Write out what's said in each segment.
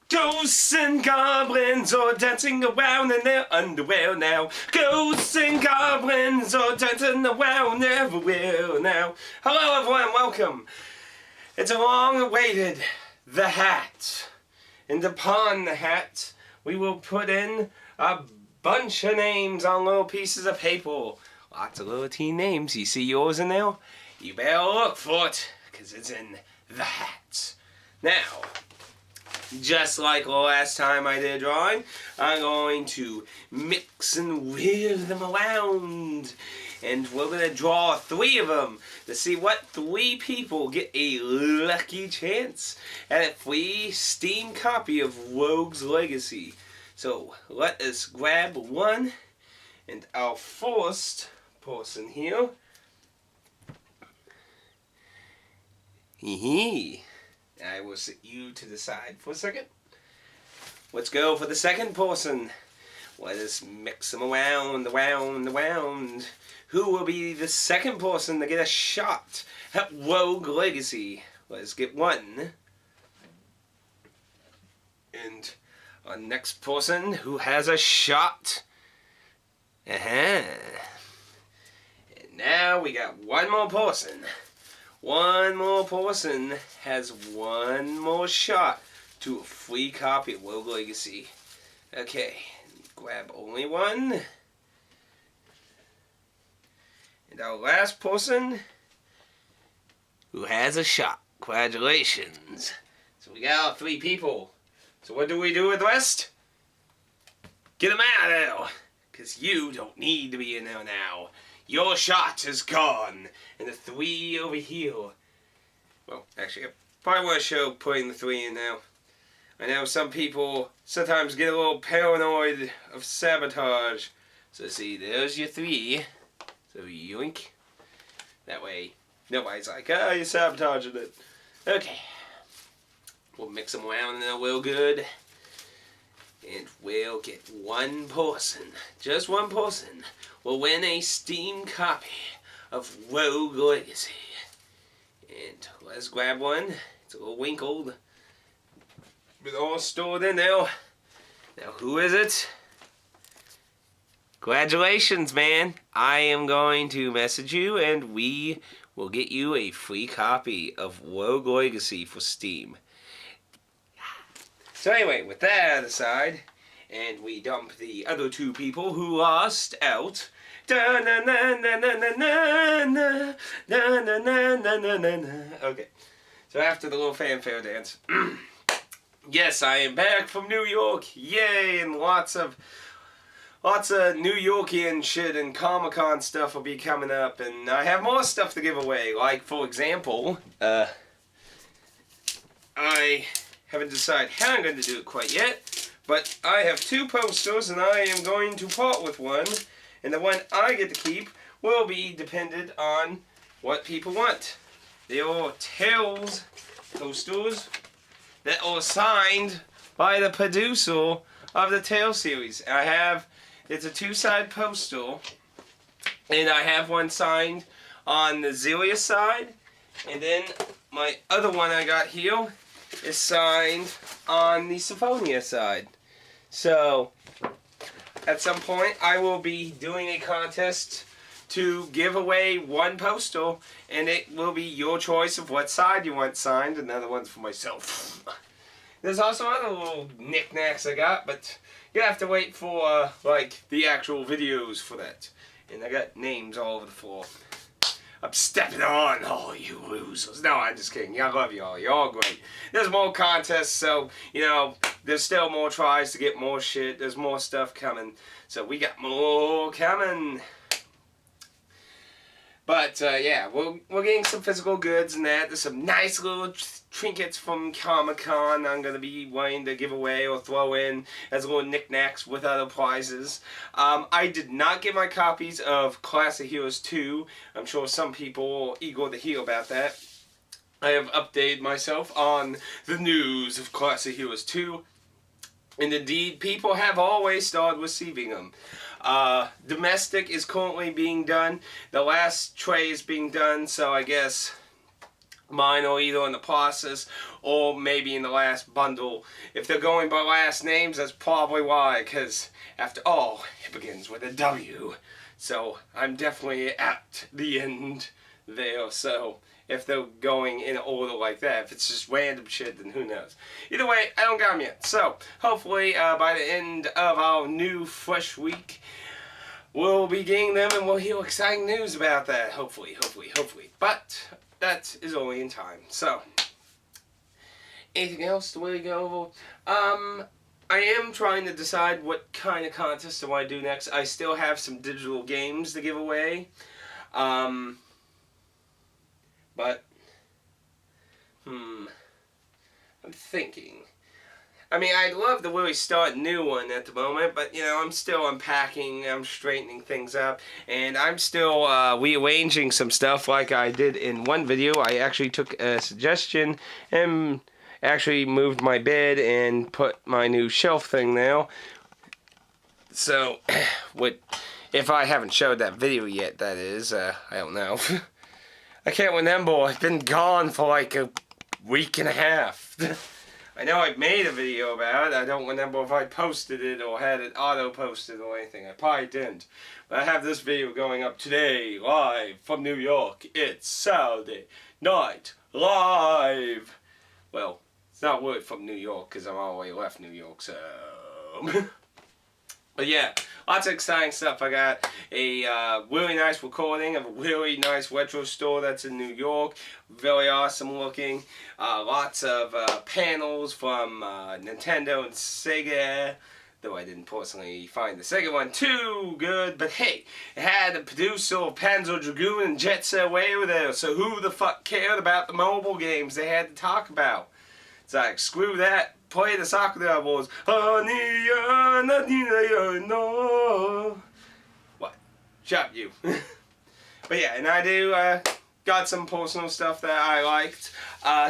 Ghosts and goblins are dancing around in their underwear now. Ghosts and goblins are dancing around everywhere now. Hello everyone, welcome. It's a long-awaited The Hat. And upon the hat, we will put in a bunch of names on little pieces of paper. Lots of little teen names. You see yours in there? You better look for it, because it's in the hat. Now, just like the last time I did a drawing, I'm going to mix and whirl them around. And we're going to draw 3 of them to see what 3 people get a lucky chance at a free Steam copy of Rogue's Legacy. So let us grab one, and our first person here. Hee. I will sit you to the side for a second. Let's go for the second person. Let us mix them around. Who will be the second person to get a shot at Rogue Legacy? Let's get one. And our next person who has a shot. And now we got one more person. One more person has one more shot to a free copy of Rogue Legacy. Okay, grab only one. And our last person who has a shot. Congratulations. So we got our 3 people. So what do we do with the rest? Get them out of there. Because you don't need to be in there now. Your shot is gone. And the 3 over here. Well, actually, I probably want to show putting the 3 in now. I know some people sometimes get a little paranoid of sabotage. So see, there's your 3. So yoink. That way, nobody's like, oh, you're sabotaging it. Okay. We'll mix them around and they're real good. And we'll get one person, just one person, will win a Steam copy of Rogue Legacy. And let's grab one. It's a little winkled. But all stored in there. Now who is it? Congratulations, man. I am going to message you and we will get you a free copy of Rogue Legacy for Steam. So anyway, with that aside, and we dump the other 2 people who lost out. Okay, so after the little fanfare dance, yes, I am back from New York. Yay! And lots of New Yorkian shit and Comic-Con stuff will be coming up, and I have more stuff to give away. Like, for example, I haven't decided how I'm going to do it quite yet, but I have 2 posters and I am going to part with one, and the one I get to keep will be dependent on what people want. They are Tales posters that are signed by the producer of the Tales series. It's a 2-side poster, and I have one signed on the Zelia side, and then my other one I got here is signed on the Symphonia side. So, at some point, I will be doing a contest to give away one poster, and it will be your choice of what side you want signed. Another one's for myself. There's also other little knickknacks I got, but you have to wait for, like, the actual videos for that. And I got names all over the floor. I'm stepping on all you losers. No, I'm just kidding. I love y'all. You're all great. There's more contests, so, you know, there's still more tries to get more shit. There's more stuff coming. So we got more coming. But, yeah, we're getting some physical goods and that. There's some nice little trinkets from Comic-Con I'm going to be wanting to give away or throw in as little knickknacks with other prizes. I did not get my copies of Class of Heroes 2. I'm sure some people are eager to hear about that. I have updated myself on the news of Class of Heroes 2. And indeed, people have always started receiving them. Domestic is currently being done. The last tray is being done, so I guess Mine are either in the process or maybe in the last bundle. If they're going by last names, that's probably why, because after all, it begins with a W. So I'm definitely at the end there. So if they're going in order like that, if it's just random shit, then who knows. Either way, I don't got them yet. So hopefully by the end of our new fresh week, we'll be getting them and we'll hear exciting news about that. Hopefully. But that is only in time. So, anything else to really go over? I am trying to decide what kind of contest I want to do next. I still have some digital games to give away. But, I'm thinking. I mean, I'd love to really start a new one at the moment, but, you know, I'm still unpacking, I'm straightening things up, and I'm still rearranging some stuff like I did in one video. I actually took a suggestion and actually moved my bed and put my new shelf thing now. So, if I haven't showed that video yet, that is, I don't know. I can't remember, I've been gone for like a week and a half. I know I made a video about it. I don't remember if I posted it or had it auto-posted or anything. I probably didn't. But I have this video going up today, live from New York. It's Saturday Night Live. Well, it's not really from New York because I'm all the way left New York, so... But yeah, lots of exciting stuff. I got a really nice recording of a really nice retro store that's in New York. Very awesome looking. Lots of panels from Nintendo and Sega. Though I didn't personally find the Sega one too good. But hey, it had the producer of Panzer Dragoon and Jet Set Raidar there. So who the fuck cared about the mobile games they had to talk about? It's like, screw that. Play the Sakura Wars. What? Shut up, you. But yeah, and I do got some personal stuff that I liked.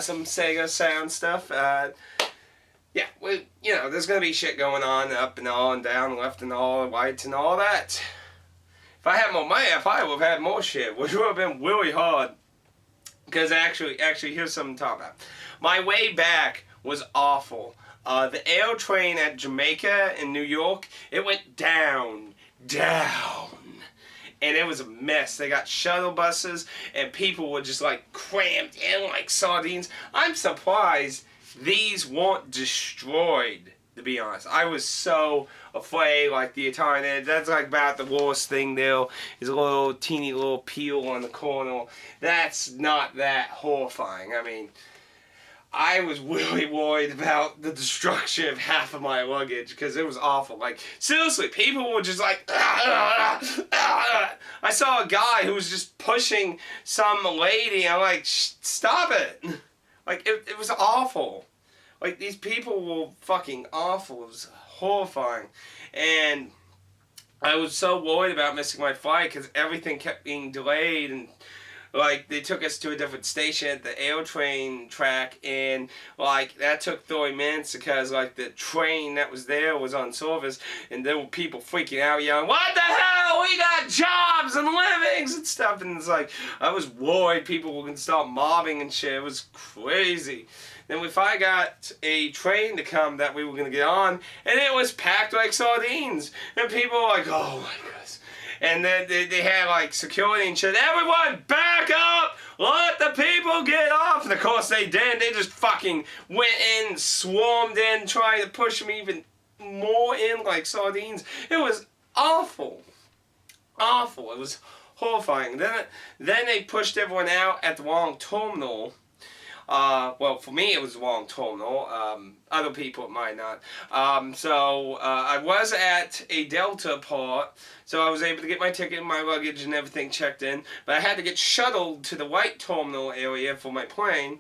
Some Sega sound stuff. Yeah, well, you know, there's gonna be shit going on, up and all, and down, left and all, right and all that. If I had more money, I probably would have had more shit, which would have been really hard. Because actually, here's something to talk about. My way back was awful. The L train at Jamaica in New York, it went down. And it was a mess. They got shuttle buses and people were just like cramped in like sardines. I'm surprised these weren't destroyed, to be honest. I was so afraid, like the Atari, that's like about the worst thing there. Is a little teeny little peel on the corner. That's not that horrifying. I mean, I was really worried about the destruction of half of my luggage because it was awful. Like, seriously, people were just like, I saw a guy who was just pushing some lady. I'm like, stop it. Like, it was awful. Like, these people were fucking awful. It was horrifying. And I was so worried about missing my flight because everything kept being delayed and like, they took us to a different station at the L train track, and, like, that took 30 minutes because, like, the train that was there was on service, and there were people freaking out, yelling, what the hell, we got jobs and livings and stuff, and it's like, I was worried people were going to start mobbing and shit. It was crazy. Then we finally got a train to come that we were going to get on, and it was packed like sardines, and people were like, oh my goodness. And then they had like security and shit. Everyone back up! Let the people get off! And of course they didn't. They just fucking went in, swarmed in, trying to push them even more in like sardines. It was awful. Awful. It was horrifying. Then they pushed everyone out at the wrong terminal. Well, for me it was the wrong terminal. Other people it might not. I was at a Delta part, so I was able to get my ticket and my luggage and everything checked in, but I had to get shuttled to the white terminal area for my plane,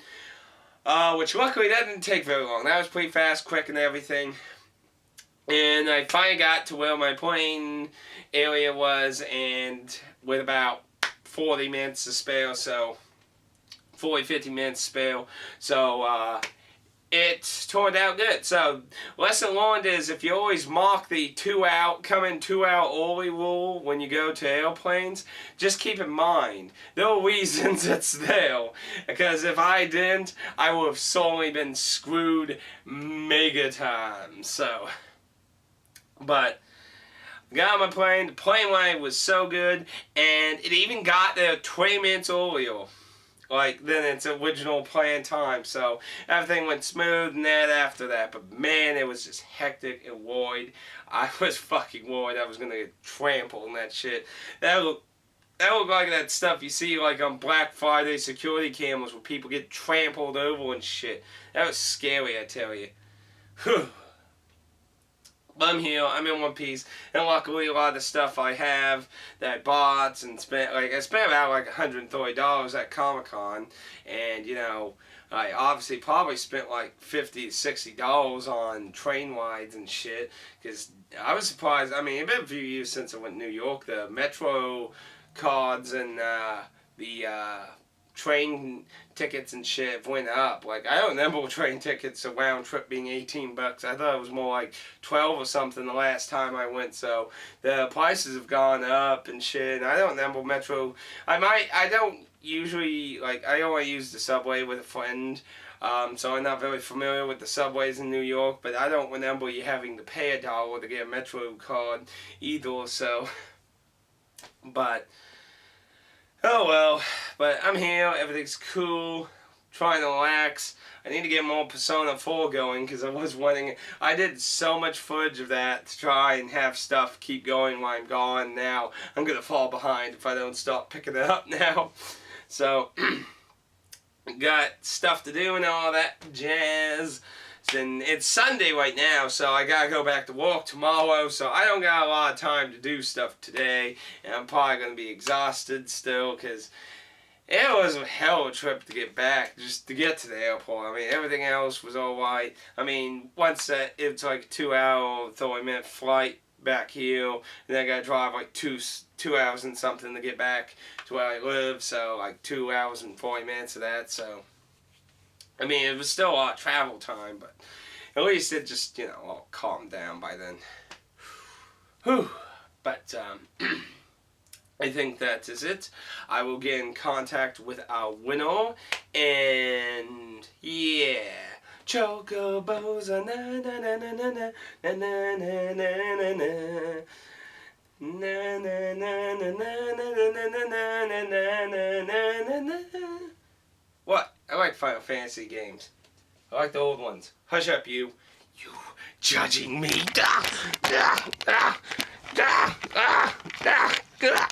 which luckily that didn't take very long. That was pretty fast, quick and everything. And I finally got to where my plane area was, and with about 40 minutes to spare, so 40-50 minutes spare. So it turned out good. So, lesson learned is if you always mock the 2 out, come in 2 out early rule when you go to airplanes, just keep in mind, there are reasons it's there. Because if I didn't, I would have certainly been screwed mega times. So, but got on my plane, the plane ride was so good, and it even got there 20 minutes earlier. Like, than its original planned time. So, everything went smooth and that after that. But, man, it was just hectic and worried. I was fucking worried I was going to get trampled and that shit. That looked like that stuff you see, like, on Black Friday security cameras where people get trampled over and shit. That was scary, I tell you. Whew. But I'm here, I'm in one piece, and luckily a lot of the stuff I have that I bought and spent, like, I spent about like $130 at Comic-Con, and, you know, I obviously probably spent like $50 to $60 on train rides and shit, because I was surprised. I mean, it's been a few years since I went to New York. The Metro cards and the train tickets and shit went up. Like, I don't remember train tickets a round trip being $18. I thought it was more like 12 or something the last time I went. So the prices have gone up and shit. And I don't remember Metro. I don't usually, like, I only use the subway with a friend. So I'm not very familiar with the subways in New York, but I don't remember you having to pay $1 to get a Metro card either. So, but oh well, but I'm here, everything's cool, trying to relax. I need to get more Persona 4 going because I was wanting, I did so much footage of that to try and have stuff keep going while I'm gone. Now I'm going to fall behind if I don't start picking it up now. So, got stuff to do and all that jazz. And it's Sunday right now, so I gotta go back to work tomorrow, so I don't got a lot of time to do stuff today, and I'm probably gonna be exhausted still, because it was a hell of a trip to get back, just to get to the airport. I mean, everything else was alright. I mean, once it's like a 2 hour, 30-minute flight back here, and then I gotta drive like two hours and something to get back to where I live, so like 2 hours and 40 minutes of that, so I mean, it was still a lot of travel time, but at least it just, you know, all calmed down by then. Whew. But, I think that is it. I will get in contact with our winner, and, yeah. Chocobos, na na na na na na na na na na na. Na na na na na na na na. What? I like Final Fantasy games. I like the old ones. Hush up, you. You judging me.